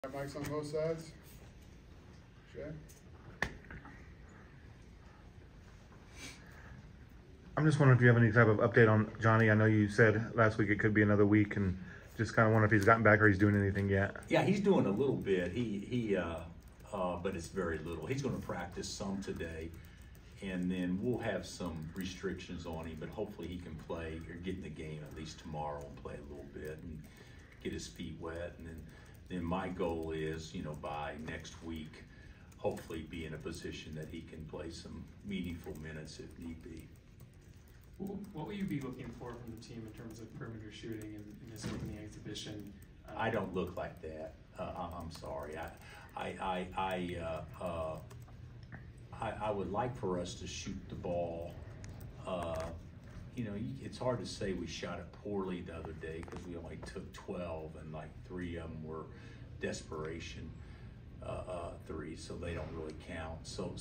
Got mics on both sides. Shay? I'm just wondering if you have any type of update on Johnny. I know you said last week it could be another week, and just kind of wonder if he's gotten back or he's doing anything yet. Yeah, he's doing a little bit. But it's very little. He's going to practice some today, and then we'll have some restrictions on him. But hopefully he can play or get in the game at least tomorrow and play a little bit and get his feet wet. And then my goal is, by next week, hopefully be in a position that he can play some meaningful minutes if need be. What will you be looking for from the team in terms of perimeter shooting in this opening exhibition? I don't look like that. I'm sorry. I would like for us to shoot the ball. It's hard to say we shot it poorly the other day because we only took 12 and like 3 of them were desperation threes, so they don't really count. So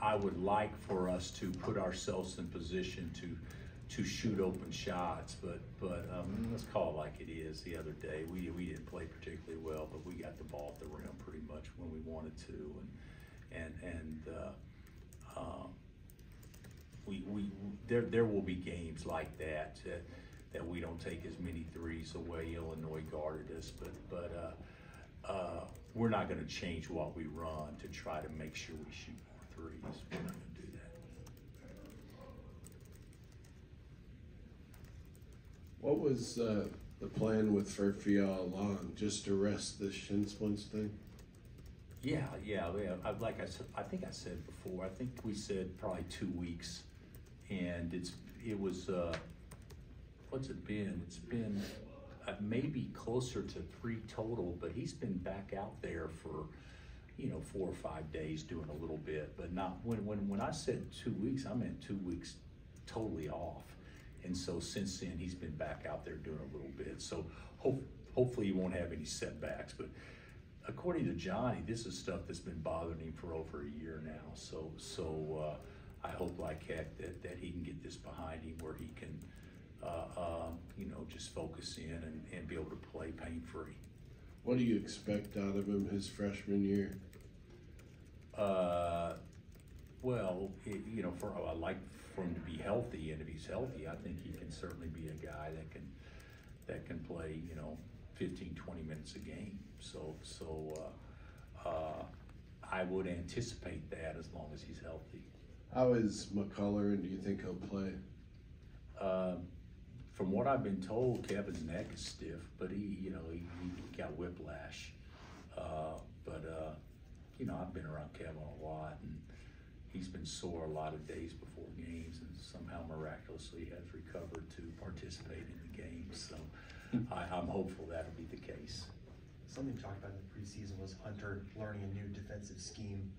I would like for us to put ourselves in position to shoot open shots, but let's call it like it is. The other day we didn't play particularly well, but we got the ball at the rim pretty much when we wanted to, there will be games like that we don't take as many threes the way Illinois guarded us, but we're not going to change what we run to try to make sure we shoot more threes. We're not going to do that. What was the plan with Furphy all along? Just to rest this shin splints thing? Yeah. Like I said, I think I said before. I think we said probably 2 weeks, and it was what's it been? It's been maybe closer to 3 total, but he's been back out there for 4 or 5 days doing a little bit, but not when I said 2 weeks, I meant 2 weeks totally off. And so since then, he's been back out there doing a little bit. So hopefully he won't have any setbacks. But according to Johnny, this is stuff that's been bothering him for over a year now. So I hope like heck that he can get this behind him where he can, just focus in and be able to play pain-free. What do you expect out of him his freshman year? I like for him to be healthy, and if he's healthy, I think he can certainly be a guy that can play 15, 20 minutes a game. So I would anticipate that as long as he's healthy. How is McCullough, and do you think he'll play? From what I've been told, Kevin's neck is stiff, but he got whiplash. I've been around Kevin a lot, and he's been sore a lot of days before games, and somehow miraculously has recovered to participate in the games. So I'm hopeful that'll be the case. Something talked about in the preseason was Hunter learning a new defensive scheme.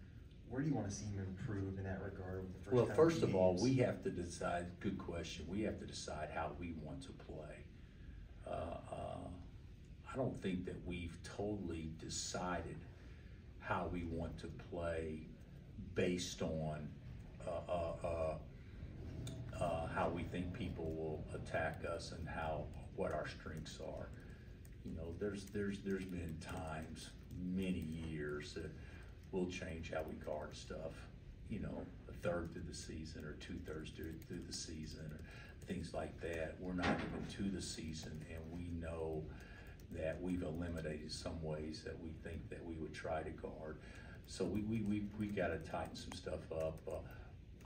Where do you want to see him improve in that regard with the first First of all, we have to decide, good question, we have to decide how we want to play. I don't think that we've totally decided how we want to play based on how we think people will attack us and what our strengths are. There's been times, many years, that we'll change how we guard stuff, a third through the season or 2/3 through the season or things like that. We're not even to the season, and we know that we've eliminated some ways that we think that we would try to guard. So we got to tighten some stuff up.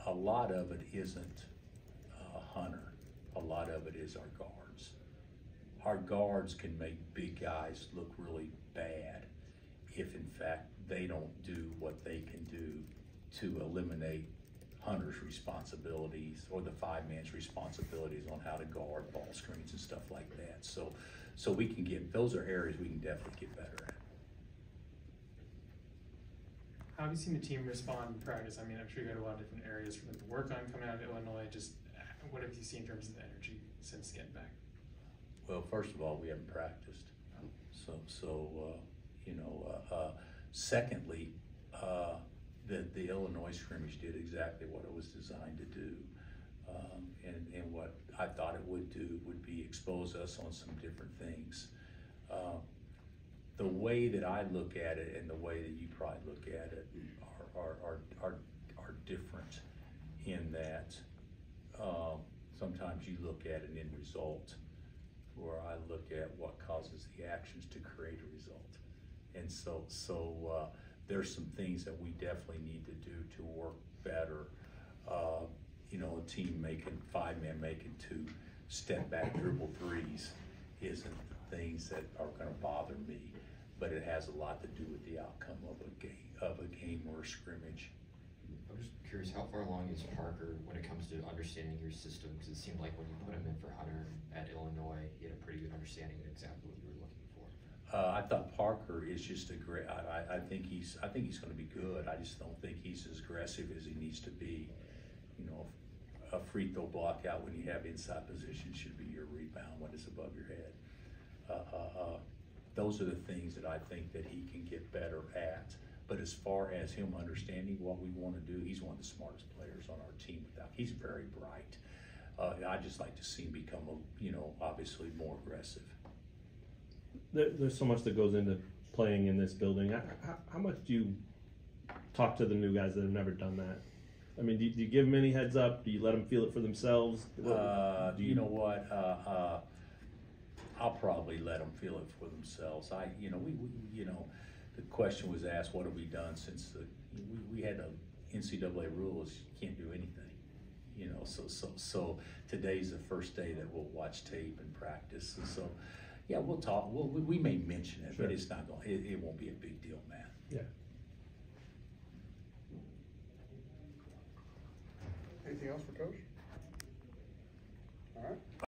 A lot of it isn't Hunter. A lot of it is our guards. Our guards can make big guys look really bad if in fact they don't do what they can do to eliminate Hunter's responsibilities or the 5-man's responsibilities on how to guard ball screens and stuff like that. So we can those are areas we can definitely get better at. How have you seen the team respond in practice? I mean, I'm sure you got a lot of different areas for them to work on coming out of Illinois. Just what have you seen in terms of the energy since getting back? Well, first of all, we haven't practiced. Secondly, the Illinois scrimmage did exactly what it was designed to do. And what I thought it would do would be expose us on some different things. the way that I look at it and the way that you probably look at it are different in that, sometimes you look at an end result, where I look at what causes the actions to create a result. And so there's some things that we definitely need to do to work better. You know, a team making, 5-man making 2 step back dribble threes isn't the things that are gonna bother me, but it has a lot to do with the outcome of a game or a scrimmage. I'm just curious, how far along is Parker when it comes to understanding your system? Because it seemed like when you put him in for Hunter at Illinois, he had a pretty good understanding of exactly what you were looking for. I thought Parker is just a great. I think he's going to be good. I just don't think he's as aggressive as he needs to be. You know, a free throw block out when you have inside position should be your rebound when it's above your head. Those are the things that I think that he can get better at. But as far as him understanding what we want to do, he's one of the smartest players on our team. He's very bright. I just like to see him become, obviously more aggressive. There's so much that goes into playing in this building. How much do you talk to the new guys that have never done that? I mean, do you give them any heads up? Do you let them feel it for themselves? You know what? I'll probably let them feel it for themselves. The question was asked, what have we done since we had a NCAA rules, you can't do anything. So today's the first day that we'll watch tape and practice. So yeah, we'll talk. We may mention it, sure. But it's not going. It won't be a big deal, man. Yeah. Anything else for Coach? All right.